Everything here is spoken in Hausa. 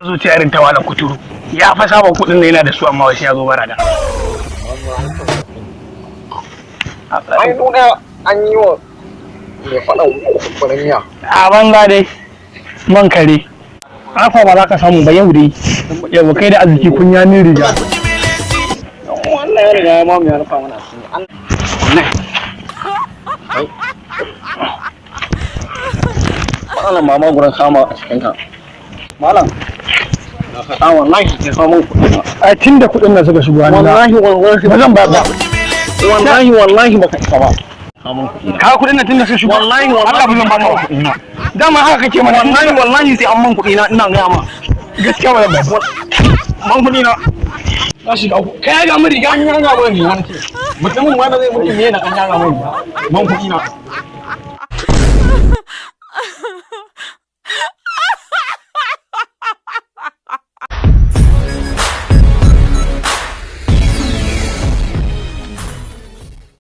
zuciya irin ta wala kuturu ya fa saba kudin da yana da su amma wasu ya zo barada. Ai nuna an yi wa mai faɗa kuɗin miya. A banza dai man kare. Afa ba za ka samu ba yau dai. Yau kai da arziki kun ya min riga. Wannan ya riga ya mamu ya rufa mana asiri. Wannan. Malam mama gurin kama a cikin ka. Malam. Wallahi ke samun kuɗi. A tun da kuɗin nan suka shigo hannu. Wallahi ba zan ba ba. Wallahi baka isa ba. Ka kuɗin nan tun da suka shigo. Wallahi Allah ba zan ba ka kuɗi na. Dama haka kake mana. Wallahi sai an man kuɗi na ina gaya ma. Gaskiya ba zan ba. Man kuɗi na. Ka shiga uku. Kai ga mu riga. An yaga ba ni wani ce. Mutumin wanda zai mutu ne na an yaga mai. Man kuɗi na.